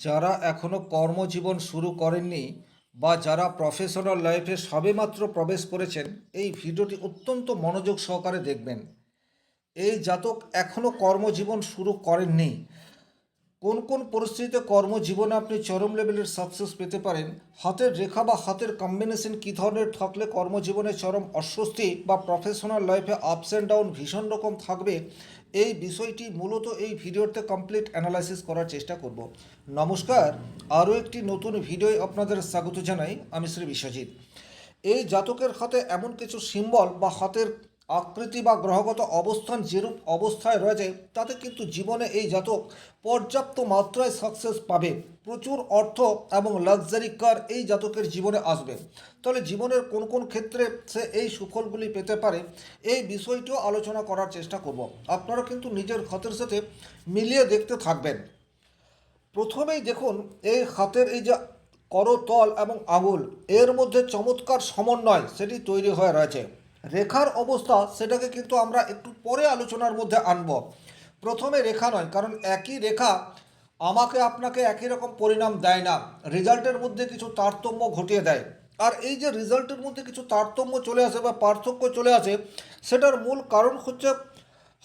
যারা এখনও কর্মজীবন শুরু করেননি বা যারা প্রফেশনাল লাইফে সবেমাত্র প্রবেশ করেছেন, এই ভিডিওটি অত্যন্ত মনোযোগ সহকারে দেখবেন। এই জাতক এখনও কর্মজীবন শুরু করেননি, কোন কোন পরিস্থিতিতে কর্মজীবনে আপনি চরম লেভেলের সাকসেস পেতে পারেন, হাতের রেখা বা হাতের কম্বিনেশন কী ধরনের থাকলে কর্মজীবনে চরম অস্বস্তি বা প্রফেশনাল লাইফে আপস অ্যান্ড ডাউন ভীষণ রকম থাকবে, এই বিষয়টি মূলত এই ভিডিওতে কমপ্লিট অ্যানালাইসিস করার চেষ্টা করব। নমস্কার, আরও একটি নতুন ভিডিওয় আপনাদের স্বাগত জানাই। আমি শ্রী বিশ্বজিৎ। এই জাতকের হাতে এমন কিছু সিম্বল বা হাতের আকৃতি বা গ্রহগত অবস্থান যেরূপ অবস্থায় রয়েছে, তাতে কিন্তু জীবনে এই জাতক পর্যাপ্ত মাত্রায় সাকসেস পাবে। প্রচুর অর্থ এবং লাক্সারি কার এই জাতকের জীবনে আসবে। তাহলে জীবনের কোন কোন ক্ষেত্রে সে এই সুফলগুলি পেতে পারে, এই বিষয়টিও আলোচনা করার চেষ্টা করব। আপনারা কিন্তু নিজের হাতের সাথে মিলিয়ে দেখতে থাকবেন। প্রথমেই দেখুন, এই হাতের এই যে করতল এবং আঙুল, এর মধ্যে চমৎকার সমন্বয় সেটি তৈরি হয়ে রয়েছে। রেখার অবস্থা সেটাকে কিন্তু আমরা একটু পরে আলোচনার মধ্যে আনব। প্রথমে রেখা নয়, কারণ একই রেখা আমাকে আপনাকে একই রকম পরিণাম দেয় না, রেজাল্টের মধ্যে কিছু তারতম্য ঘটিয়ে দেয়। আর এই যে রেজাল্টের মধ্যে কিছু তারতম্য চলে আসে বা পার্থক্য চলে আসে, সেটার মূল কারণ হচ্ছে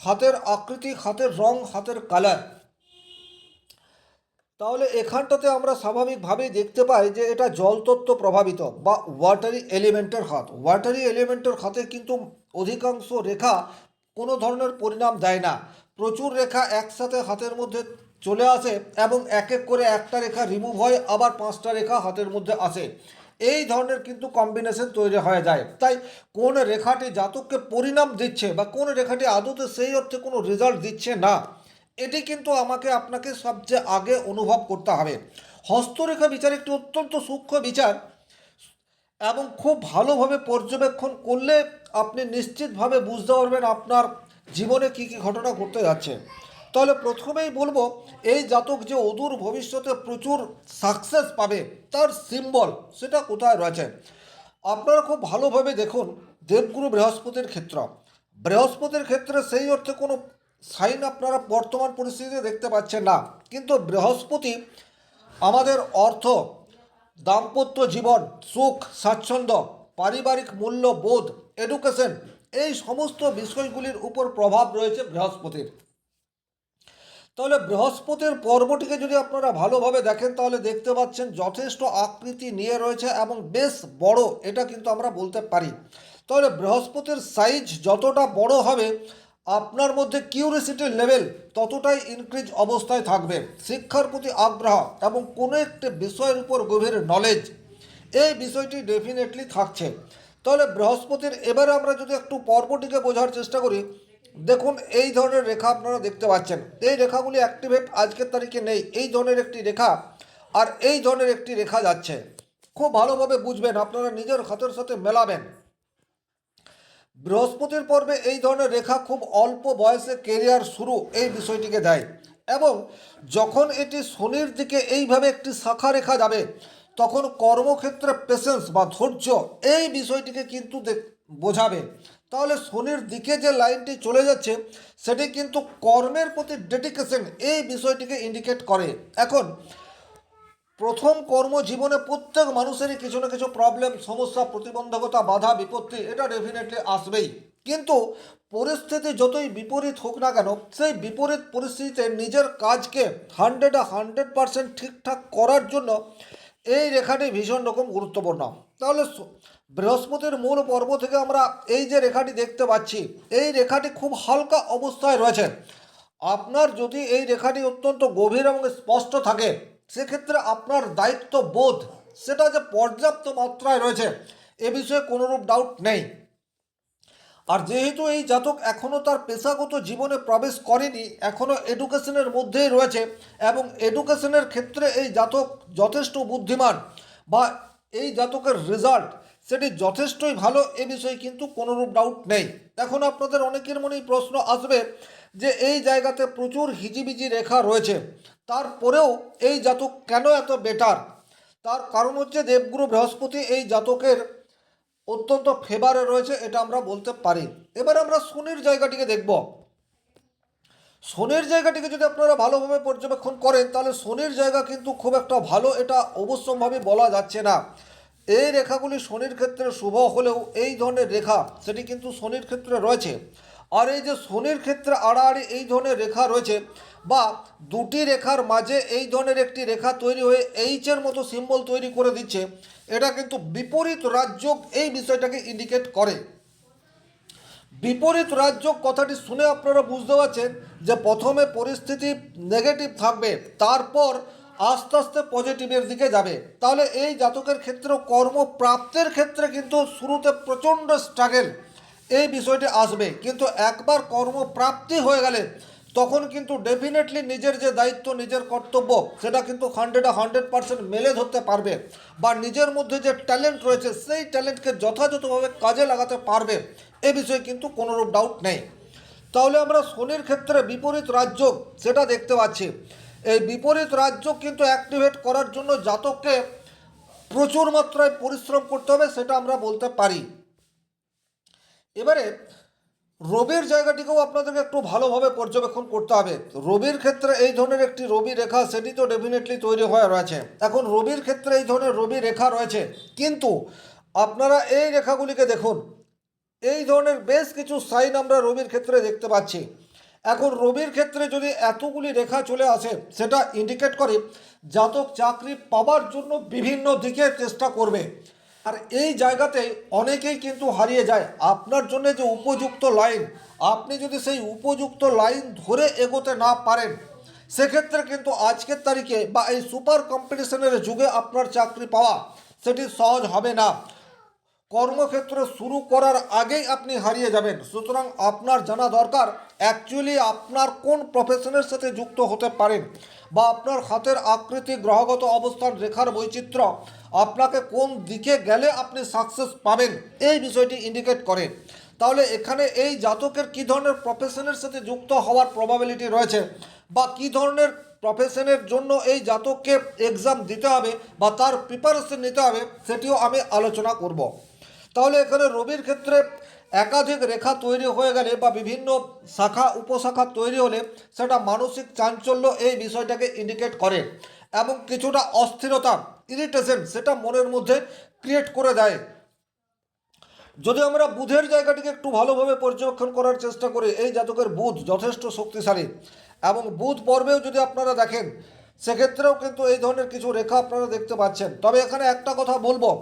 হাতের আকৃতি, হাতের রং, হাতের কালার। তাহলে এখানটাতে আমরা স্বাভাবিকভাবেই দেখতে পাই যে এটা জলতত্ত্ব প্রভাবিত বা ওয়াটারি এলিমেন্টের হাত। ওয়াটারি এলিমেন্টের হাতে কিন্তু অধিকাংশ রেখা কোনো ধরনের পরিণাম দেয় না। প্রচুর রেখা একসাথে হাতের মধ্যে চলে আসে এবং এক এক করে একটা রেখা রিমুভ হয়, আবার পাঁচটা রেখা হাতের মধ্যে আসে। এই ধরনের কিন্তু কম্বিনেশন তৈরি হয়ে যায়। তাই কোন রেখাটি জাতককে পরিণাম দিচ্ছে বা কোন রেখাটি আদতে সেই অর্থে কোনো রেজাল্ট দিচ্ছে না, এটি কিন্তু আমাকে আপনাকে সবচেয়ে আগে অনুভব করতে হবে। হস্তরেখা বিচার একটি অত্যন্ত সূক্ষ্ম বিচার এবং খুব ভালোভাবে পর্যবেক্ষণ করলে আপনি নিশ্চিতভাবে বুঝতে পারবেন আপনার জীবনে কী কী ঘটনা ঘটতে যাচ্ছে। তাহলে প্রথমেই বলবো, এই জাতক যে অদূর ভবিষ্যতে প্রচুর সাকসেস পাবে, তার সিম্বল সেটা কোথায় রয়েছে। আপনারা খুব ভালোভাবে দেখুন, দেবগুরু বৃহস্পতির ক্ষেত্র। বৃহস্পতির ক্ষেত্রে সেই অর্থে কোনো সাইন আপনারা বর্তমান পরিস্থিতিতে দেখতে পাচ্ছেন না, কিন্তু বৃহস্পতি আমাদের অর্থ, দাম্পত্য জীবন, সুখ স্বাচ্ছন্দ্য, পারিবারিক মূল্যবোধ, এডুকেশন, এই সমস্ত বিষয়গুলির উপর প্রভাব রয়েছে বৃহস্পতির। তাহলে বৃহস্পতির পর্বটিকে যদি আপনারা ভালোভাবে দেখেন, তাহলে দেখতে পাচ্ছেন যথেষ্ট আকৃতি নিয়ে রয়েছে এবং বেশ বড়, এটা কিন্তু আমরা বলতে পারি। তাহলে বৃহস্পতির সাইজ যতটা বড় হবে, আপনার মধ্যে কিউরিসিটির লেভেল ততটাই ইনক্রিজ অবস্থায় থাকবে। শিক্ষার প্রতি আগ্রহ এবং কোনো একটি বিষয়ের উপর গভীর নলেজ, এই বিষয়টি ডেফিনেটলি থাকছে। তাহলে বৃহস্পতির এবারে আমরা যদি একটু পর্বটিকে বোঝার চেষ্টা করি, দেখুন এই ধরনের রেখা আপনারা দেখতে পাচ্ছেন। এই রেখাগুলি অ্যাক্টিভেট আজকের তারিখে নেই। এই ধরনের একটি রেখা আর এই ধরনের একটি রেখা যাচ্ছে। খুব ভালোভাবে বুঝবেন, আপনারা নিজের হাতের সাথে মেলাবেন। বৃহস্পতির পর্বে এই ধরনের রেখা খুব অল্প বয়সে কেরিয়ার শুরু, এই বিষয়টিকে দেয়। এবং যখন এটি শনির দিকে এইভাবে একটি শাখা রেখা যাবে, তখন কর্মক্ষেত্রে পেশেন্স বা ধৈর্য, এই বিষয়টিকে কিন্তু বোঝাবে। তাহলে শনির দিকে যে লাইনটি চলে যাচ্ছে, সেটি কিন্তু কর্মের প্রতি ডেডিকেশন, এই বিষয়টিকে ইন্ডিকেট করে। এখন প্রথম কর্মজীবনে প্রত্যেক মানুষেরই কিছু না কিছু প্রবলেম, সমস্যা, প্রতিবন্ধকতা, বাধা, বিপত্তি, এটা ডেফিনেটলি আসবেই। কিন্তু পরিস্থিতি যতই বিপরীত হোক না কেন, সেই বিপরীত পরিস্থিতিতে নিজের কাজকে 100% ঠিকঠাক করার জন্য এই রেখাটি ভীষণ রকম গুরুত্বপূর্ণ। তাহলে বৃহস্পতির মূল পর্ব থেকে আমরা এই যে রেখাটি দেখতে পাচ্ছি, এই রেখাটি খুব হালকা অবস্থায় রয়েছে। আপনার যদি এই রেখাটি অত্যন্ত গভীর এবং স্পষ্ট থাকে, সেক্ষেত্রে আপনার দায়িত্ব বোধ সেটা যে পর্যাপ্ত মাত্রায় রয়েছে, এ বিষয়ে কোনোরূপ ডাউট নেই। আর যেহেতু এই জাতক এখনও তার পেশাগত জীবনে প্রবেশ করেনি, এখনও এডুকেশনের মধ্যেই রয়েছে এবং এডুকেশনের ক্ষেত্রে এই জাতক যথেষ্ট বুদ্ধিমান বা এই জাতকের রেজাল্ট সেটি যথেষ্টই ভালো, এ বিষয়ে কিন্তু কোনোরূপ ডাউট নেই। এখন আপনাদের অনেকের মনেই প্রশ্ন আসবে যে এই জায়গাতে প্রচুর হিজিবিজি রেখা রয়েছে, তারপরেও এই জাতক কেন এত বেটার। তার কারণ হচ্ছে দেবগুরু বৃহস্পতি এই জাতকের অত্যন্ত ফেভারে রয়েছে, এটা আমরা বলতে পারি। এবার আমরা শনির জায়গাটিকে দেখব। শনির জায়গাটিকে যদি আপনারা ভালোভাবে পর্যবেক্ষণ করেন তাহলে শনির জায়গা কিন্তু খুব একটা ভালো এটা অবশ্যম্ভাবী বলা যাচ্ছে না। এই রেখাগুলি শনির ক্ষেত্রে শুভ হলেও এই ধরনের রেখা সেটি কিন্তু শনির ক্ষেত্রে রয়েছে। আর এই যে শনির ক্ষেত্রে আড়াআড়ি এই ধরনের রেখা রয়েছে বা দুটি রেখার মাঝে এই ধরনের একটি রেখা তৈরি হয়ে এইচের মতো সিম্বল তৈরি করে দিচ্ছে, এটা কিন্তু বিপরীত রাজযোগ এই বিষয়টাকে ইন্ডিকেট করে। বিপরীত রাজযোগ কথাটি শুনে আপনারা বুঝতে পারছেন যে প্রথমে পরিস্থিতি নেগেটিভ থাকবে, তারপর আস্তে আস্তে পজিটিভের দিকে যাবে। তাহলে এই জাতকের ক্ষেত্রে কর্মপ্রাপ্তের ক্ষেত্রে কিন্তু শুরুতে প্রচণ্ড স্ট্রাগল এই বিষয়টি আসবে, কিন্তু একবার কর্মপ্রাপ্তি হয়ে গেলে তখন কিন্তু ডেফিনেটলি নিজের যে দায়িত্ব নিজের কর্তব্য সেটা কিন্তু 100% মেলে ধরতে পারবে বা নিজের মধ্যে যে ট্যালেন্ট রয়েছে সেই ট্যালেন্টকে যথাযথভাবে কাজে লাগাতে পারবে, এ বিষয়ে কিন্তু কোনোরূপ ডাউট নেই। তাহলে আমরা শনির ক্ষেত্রে বিপরীত রাজযোগ সেটা দেখতে পাচ্ছি। এই বিপরীত রাজযোগ কিন্তু অ্যাক্টিভেট করার জন্য জাতককে প্রচুর মাত্রায় পরিশ্রম করতে হবে, সেটা আমরা বলতে পারি। এবারে রবির জায়গাটিকেও আপনাদেরকে একটু ভালোভাবে পর্যবেক্ষণ করতে হবে। রবির ক্ষেত্রে এই ধরনের একটি রবি রেখা সেটি তো ডেফিনেটলি তৈরি হয়ে রয়েছে। এখন রবির ক্ষেত্রে এই ধরনের রবি রেখা রয়েছে, কিন্তু আপনারা এই রেখাগুলিকে দেখুন, এই ধরনের বেশ কিছু সাইন আমরা রবির ক্ষেত্রে দেখতে পাচ্ছি। এখন রবির ক্ষেত্রে যদি এতগুলি রেখা চলে আসে সেটা ইন্ডিকেট করে জাতক চাকরি পাওয়ার জন্য বিভিন্ন দিকে চেষ্টা করবে। আর এই জায়গাতে অনেকেই কিন্তু হারিয়ে যায়। আপনার জন্য যে উপযুক্ত লাইন, আপনি যদি সেই উপযুক্ত লাইন ধরে এগোতে না পারেন সেক্ষেত্রে কিন্তু আজকের তারিখে বা এই সুপার কম্পিটিশনের যুগে আপনার চাকরি পাওয়া সেটি সহজ হবে না। কর্মক্ষেত্র শুরু করার আগেই আপনি হারিয়ে যাবেন। সুতরাং আপনার জানা দরকার অ্যাকচুয়ালি আপনার কোন প্রফেশনের সাথে যুক্ত হতে পারেন বা আপনার হাতের আকৃতি, গ্রহগত অবস্থান, রেখার বৈচিত্র্য আপনাকে কোন দিকে গেলে আপনি সাকসেস পাবেন এই বিষয়টি ইন্ডিকেট করে। তাহলে এখানে এই জাতকের কী ধরনের প্রফেশনের সাথে যুক্ত হওয়ার প্রবাবিলিটি রয়েছে বা কী ধরনের প্রফেশনের জন্য এই জাতককে এক্সাম দিতে হবে বা তার প্রিপারেশন নিতে হবে সেটিও আমি আলোচনা করব। তাহলে এখানে রবির ক্ষেত্রে একাধিক রেখা তৈরি হয়ে গেলে বা বিভিন্ন শাখা উপশাখা তৈরি হলে সেটা মানসিক চাঞ্চল্য এই বিষয়টাকে ইন্ডিকেট করে এবং কিছুটা অস্থিরতা, ইরিটেশন সেটা মনের মধ্যে ক্রিয়েট করে দেয়। যদি আমরা বুধের জায়গাটিকে একটু ভালোভাবে পর্যবেক্ষণ করার চেষ্টা করি, এই জাতকের বুধ যথেষ্ট শক্তিশালী এবং বুধ পর্বেও যদি আপনারা দেখেন সেক্ষেত্রেও কিন্তু এই ধরনের কিছু রেখা আপনারা দেখতে পাচ্ছেন। তবে এখানে একটা কথা বলবো,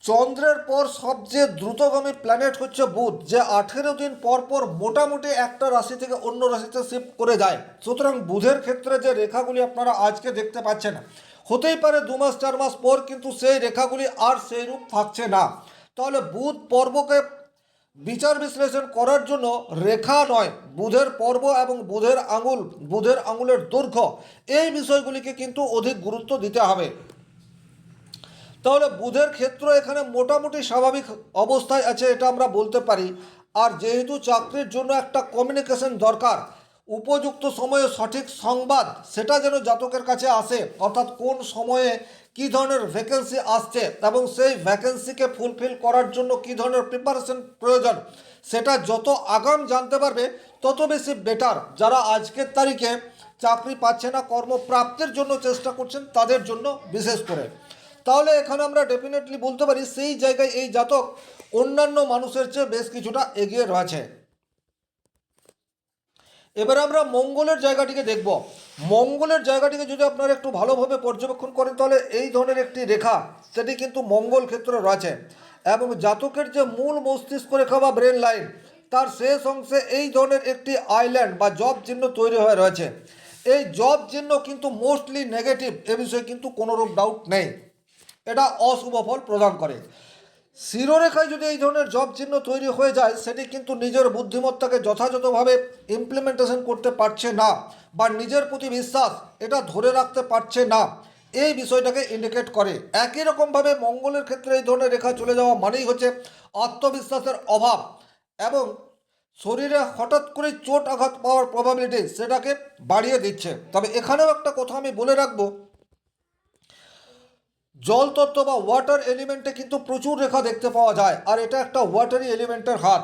চন্দ্রের পর সবচেয়ে দ্রুতগামী প্ল্যানেট হচ্ছে বুধ, যে 18 দিন পর পর মোটামুটি একটা রাশি থেকে অন্য রাশিতে শিফট করে যায়। সুতরাং বুধের ক্ষেত্রে যে রেখাগুলি আপনারা আজকে দেখতে পাচ্ছেন, হতেই পারে 2 মাস 4 মাস পর কিন্তু সেই রেখাগুলি আর সেই রূপ থাকছে না। তাহলে বুধ পর্বকে বিচার বিশ্লেষণ করার জন্য রেখা নয়, বুধের পর্ব এবং বুধের আঙুল, বুধের আঙুলের দৈর্ঘ্য এই বিষয়গুলিকে কিন্তু অধিক গুরুত্ব দিতে হবে। তাহলে বুধের ক্ষেত্র এখানে মোটামুটি স্বাভাবিক অবস্থায় আছে এটা আমরা বলতে পারি। আর যেহেতু চাকরির জন্য একটা কমিউনিকেশন দরকার, উপযুক্ত সময়ে সঠিক সংবাদ সেটা যেন জাতকের কাছে আসে, অর্থাৎ কোন সময়ে কী ধরনের ভ্যাকেন্সি আসছে এবং সেই ভ্যাকেন্সিকে ফুলফিল করার জন্য কী ধরনের প্রিপারেশন প্রয়োজন সেটা যত আগাম জানতে পারবে তত বেশি বেটার। যারা আজকের তারিখে চাকরি পাচ্ছে না, কর্মপ্রাপ্তির জন্য চেষ্টা করছেন তাদের জন্য বিশেষ করে। তাহলে এখানে আমরা ডেফিনেটলি বলতে পারি সেই জায়গায় এই জাতক অন্যান্য মানুষের চেয়ে বেশ কিছুটা এগিয়ে রয়েছে। এবার আমরা মঙ্গলের জায়গাটিকে দেখব। মঙ্গলের জায়গাটিকে যদি আপনারা একটু ভালোভাবে পর্যবেক্ষণ করেন তাহলে এই ধরনের একটি রেখা সেটি কিন্তু মঙ্গল ক্ষেত্রে রয়েছে এবং জাতকের যে মূল মস্তিষ্ক রেখা বা ব্রেন লাইন তার শেষ অংশে এই ধরনের একটি আইল্যান্ড বা জব চিহ্ন তৈরি হয়ে রয়েছে। এই জব চিহ্ন কিন্তু মোস্টলি নেগেটিভ, এ বিষয়ে কিন্তু কোনোরূপ ডাউট নেই, এটা অশুভ ফল প্রদান করে। শিরোরেখায় যদি এই ধরনের জব চিহ্ন তৈরি হয়ে যায় সেটি কিন্তু নিজের বুদ্ধিমত্তাকে যথাযথভাবে ইমপ্লিমেন্টেশন করতে পারছে না বা নিজের প্রতি বিশ্বাস এটা ধরে রাখতে পারছে না, এই বিষয়টাকে ইন্ডিকেট করে। একই রকমভাবে মঙ্গলের ক্ষেত্রে এই ধরনের রেখা চলে যাওয়া মানেই হচ্ছে আত্মবিশ্বাসের অভাব এবং শরীরে হঠাৎ করে চোট আঘাত পাওয়ার প্রবাবিলিটি সেটাকে বাড়িয়ে দিচ্ছে। তবে এখানেও একটা কথা আমি বলে রাখবো, জল তত্ত্ব বা ওয়াটার এলিমেন্টে কিন্তু প্রচুর রেখা দেখতে পাওয়া যায় আর এটা একটা ওয়াটারি এলিমেন্টের হাত।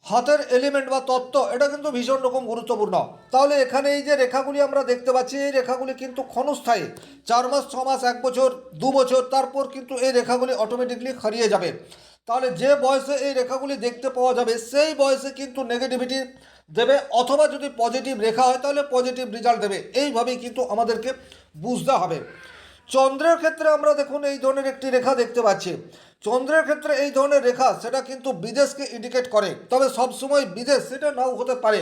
হাতের এলিমেন্ট বা তত্ত্ব এটা কিন্তু ভীষণ রকম গুরুত্বপূর্ণ। তাহলে এখানে এই যে রেখাগুলি আমরা দেখতে পাচ্ছি, এই রেখাগুলি কিন্তু ক্ষণস্থায়ী, 4 মাস 6 মাস 1 বছর 2 বছর, তারপর কিন্তু এই রেখাগুলি অটোমেটিকলি হারিয়ে যাবে। তাহলে যে বয়সে এই রেখাগুলি দেখতে পাওয়া যাবে সেই বয়সে কিন্তু নেগেটিভিটি দেবে, অথবা যদি পজিটিভ রেখা হয় তাহলে পজিটিভ রেজাল্ট দেবে। এইভাবেই কিন্তু আমাদেরকে বুঝতে হবে। চন্দ্রের ক্ষেত্রে আমরা দেখুন এই ধরনের একটি রেখা দেখতে পাচ্ছি। চন্দ্রের ক্ষেত্রে এই ধরনের রেখা সেটা কিন্তু বিদেশকে ইন্ডিকেট করে, তবে সবসময় বিদেশ সেটা নাও হতে পারে,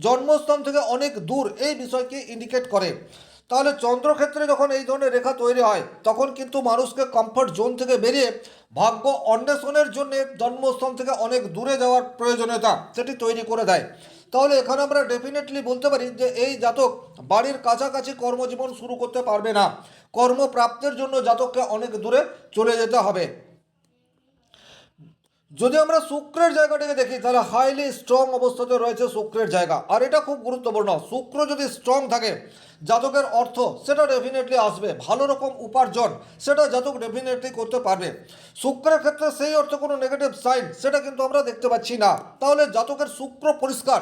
জন্মস্থান থেকে অনেক দূর এই বিষয়কে ইন্ডিকেট করে। তাহলে চন্দ্রক্ষেত্রে যখন এই ধরনের রেখা তৈরি হয় তখন কিন্তু মানুষকে কমফর্ট জোন থেকে বেরিয়ে ভাগ্য অন্বেষণের জন্য জন্মস্থান থেকে অনেক দূরে যাওয়ার প্রয়োজনীয়তা সেটি তৈরি করে দেয়। তাহলে এখানে আমরা ডেফিনেটলি বলতে পারি যে এই জাতক বাড়ির কাছাকাছি কর্মজীবন শুরু করতে পারবে না, কর্মপ্রাপ্তির জন্য জাতককে অনেক দূরে চলে যেতে হবে। যদি আমরা শুক্রের জায়গাটাকে দেখি তাহলে হাইলি স্ট্রং অবস্থাতে রয়েছে শুক্রের জায়গা, আর এটা খুব গুরুত্বপূর্ণ। শুক্র যদি স্ট্রং থাকে জাতকের অর্থ সেটা ডেফিনেটলি আসবে, ভালো রকম উপার্জন সেটা জাতক ডেফিনেটলি করতে পারবে। শুক্রের ক্ষেত্রে সেই অর্থে কোনো নেগেটিভ সাইন সেটা কিন্তু আমরা দেখতে পাচ্ছি না। তাহলে জাতকের শুক্র পরিষ্কার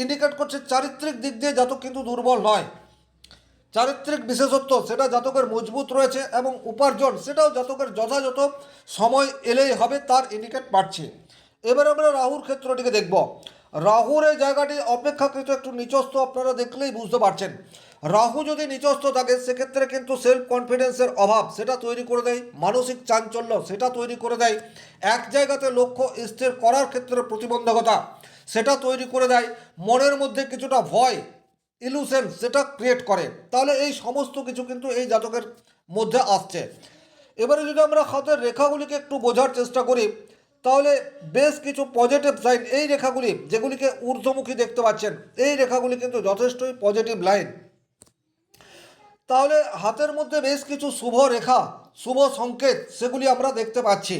ইন্ডিকেট করছে চারিত্রিক দিক দিয়ে জাতক কিন্তু দুর্বল নয়, চারিত্রিক বিশেষত্ব সেটা জাতকের মজবুত রয়েছে, এবং উপার্জন সেটাও জাতকের যথাযথ সময় এলেই হবে তার ইন্ডিকেট পাচ্ছে। এবার আমরা রাহুর ক্ষেত্রটিকে দেখব। রাহুর এই জায়গাটি অপেক্ষাকৃত একটু নিচস্থ, আপনারা দেখলেই বুঝতে পারছেন। রাহু যদি নিচস্থ থাকে সেক্ষেত্রে কিন্তু সেলফ কনফিডেন্সের অভাব সেটা তৈরি করে দেয়, মানসিক চাঞ্চল্য সেটা তৈরি করে দেয়, এক জায়গাতে লক্ষ্য স্থির করার ক্ষেত্রে প্রতিবন্ধকতা সেটা তৈরি করে দেয়, মনের মধ্যে কিছুটা ভয় ইলুশন সেটা ক্রিয়েট করে। তাহলে এই সমস্ত কিছু কিন্তু এই জাতকের মধ্যে আসছে। এবারে যদি আমরা হাতের রেখাগুলিকে একটু বোঝার চেষ্টা করি তাহলে বেশ কিছু পজিটিভ সাইন, এই রেখাগুলি যেগুলিকে ঊর্ধ্বমুখী দেখতে পাচ্ছেন এই রেখাগুলি কিন্তু যথেষ্টই পজিটিভ লাইন। তাহলে হাতের মধ্যে বেশ কিছু শুভ রেখা, শুভ সংকেত সেগুলি আমরা দেখতে পাচ্ছি।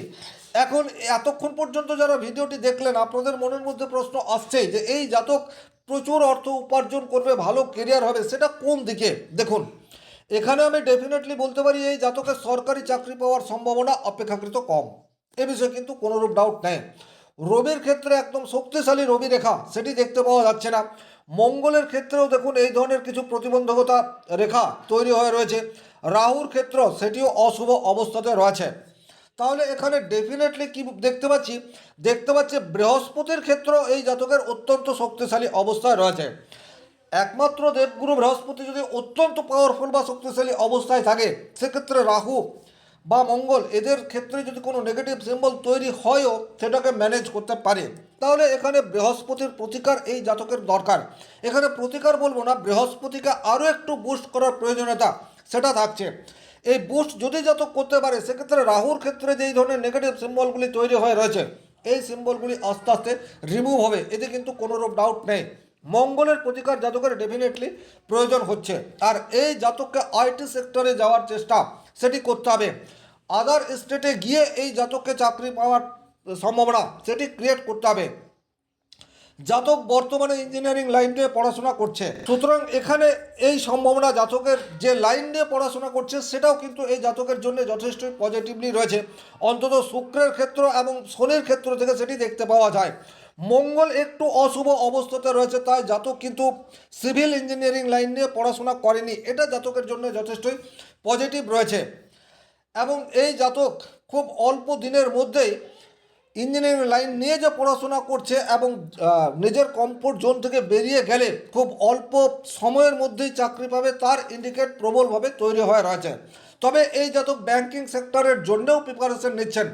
এখন এতক্ষণ পর্যন্ত যারা ভিডিওটি দেখলেন আপনাদের মনের মধ্যে প্রশ্ন আসছেই যে এই জাতক প্রচুর অর্থ উপার্জন করবে, ভালো কেরিয়ার হবে, সেটা কোন দিকে। দেখুন এখানে আমি ডেফিনেটলি বলতে পারি এই জাতকের সরকারি চাকরি পাওয়ার সম্ভাবনা অপেক্ষাকৃত কম, এ বিষয়ে কিন্তু কোনোরূপ ডাউট নেই। রবির ক্ষেত্রে একদম শক্তিশালী রবি রেখা সেটি দেখতে পাওয়া যাচ্ছে না। মঙ্গলের ক্ষেত্রেও দেখুন এই ধরনের কিছু প্রতিবন্ধকতা রেখা তৈরি হয়ে রয়েছে। রাহুর ক্ষেত্র সেটিও অশুভ অবস্থাতে রয়েছে। তাহলে এখানে ডেফিনেটলি কি দেখতে পাচ্ছি বৃহস্পতির ক্ষেত্র এই জাতকের অত্যন্ত শক্তিশালী অবস্থায় রয়েছে। একমাত্র দেবগুরু বৃহস্পতি যদি অত্যন্ত পাওয়ারফুল বা শক্তিশালী অবস্থায় থাকে সেক্ষেত্রে রাহু বা মঙ্গল এদের ক্ষেত্রে যদি কোনো নেগেটিভ সিম্বল তৈরি হয়ও সেটাকে ম্যানেজ করতে পারে। তাহলে এখানে বৃহস্পতির প্রতিকার এই জাতকের দরকার। এখানে প্রতিকার বলবো না, বৃহস্পতিকে আরও একটু বুস্ট করার প্রয়োজনীয়তা সেটা থাকছে। এই বুস্ট যদি জাতক করতে পারে সেক্ষেত্রে রাহুর ক্ষেত্রে যেই ধরনের নেগেটিভ সিম্বলগুলি তৈরি হয়ে রয়েছে এই সিম্বলগুলি আস্তে আস্তে রিমুভ হবে, এতে কিন্তু কোনোরূপ ডাউট নেই। মঙ্গলের প্রতিকার জাতকের ডেফিনেটলি প্রয়োজন হচ্ছে, আর এই জাতককে আইটি সেক্টরে যাওয়ার চেষ্টা সেটি করতে হবে। আদার স্টেটে গিয়ে এই জাতককে চাকরি পাওয়ার সম্ভাবনা সেটি ক্রিয়েট করতে হবে। জাতক বর্তমানে ইঞ্জিনিয়ারিং লাইন নিয়ে পড়াশোনা করছে, সুতরাং এখানে এই সম্ভাবনা জাতকের যে লাইন নিয়ে পড়াশোনা করছে সেটাও কিন্তু এই জাতকের জন্য যথেষ্টই পজিটিভলি রয়েছে, অন্তত শুক্রের ক্ষেত্র এবং শনির ক্ষেত্র থেকে সেটি দেখতে পাওয়া যায়। মঙ্গল একটু অশুভ অবস্থাতে রয়েছে, তাই জাতক কিন্তু সিভিল ইঞ্জিনিয়ারিং লাইন নিয়ে পড়াশোনা করেনি, এটা জাতকের জন্য যথেষ্টই পজিটিভ রয়েছে। এবং এই জাতক খুব অল্প দিনের মধ্যেই ইঞ্জিনিয়ারিং লাইন নিয়ে যে পড়াশোনা করছে এবং নিজের কমফোর্ট জোন থেকে বেরিয়ে গেলে খুব অল্প সময়ের মধ্যেই চাকরি পাবে তার ইন্ডিকেট প্রবলভাবে তৈরি হয়ে রয়েছে। তবে এই জাতক ব্যাংকিং সেক্টরের জন্যও প্রিপারেশন নিচ্ছেন,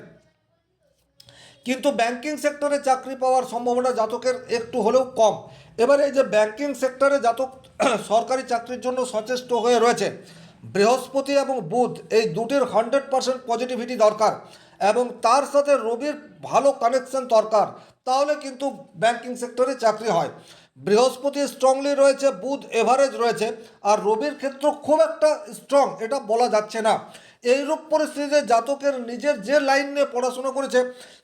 কিন্তু ব্যাংকিং সেক্টরে চাকরি পাওয়ার সম্ভাবনা জাতকের একটু হলেও কম। এবারে এই যে ব্যাংকিং সেক্টরে জাতক সরকারি চাকরির জন্য সচেষ্ট হয়ে রয়েছে, বৃহস্পতি এবং বুধ এই দুটির 100% পজিটিভিটি দরকার, এবং তার সাথে রবির ভালো কানেকশন দরকার, তাহলে কিন্তু ব্যাংকিং সেক্টরে চাকরি হয়। বৃহস্পতি স্ট্রংলি রয়েছে, বুধ এভারেজ রয়েছে, আর রবির ক্ষেত্র খুব একটা স্ট্রং এটা বলা যাচ্ছে না। এইরূপ পরিস্থিতিতে জাতকের নিজের যে লাইন নিয়ে পড়াশোনা করেছে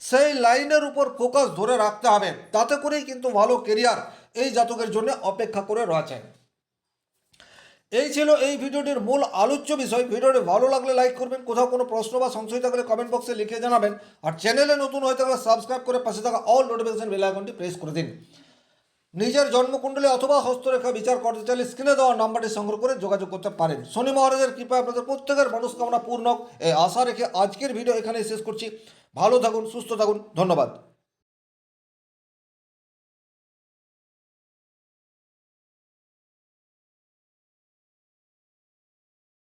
সেই লাইনের উপর ফোকাস ধরে রাখতে হবে, তাতে করেই কিন্তু ভালো কেরিয়ার এই জাতকের জন্য অপেক্ষা করে রয়েছে। এই ছিল এই ভিডিওটির মূল আলোচ্য বিষয়। ভিডিওটি ভালো লাগলে লাইক করবেন, কোথাও কোনো প্রশ্ন বা সংশয় থাকলে কমেন্ট বক্সে লিখে জানাবেন, আর চ্যানেলে নতুন হয়ে থাকলে সাবস্ক্রাইব করে পাশে থাকা অল নোটিফিকেশন বেল আইকনটি প্রেস করে দিন। নিজের জন্মকুণ্ডলী অথবা হস্তরেখা বিচার করতে চাইলে স্ক্রিনে দেওয়া নাম্বারটি সংগ্রহ করে যোগাযোগ করতে পারেন। শনি মহারাজের কৃপায় আপনাদের প্রত্যেকের মনস্কামনা পূর্ণ, এই আশা রেখে আজকের ভিডিও এখানেই শেষ করছি। ভালো থাকুন, সুস্থ থাকুন, ধন্যবাদ।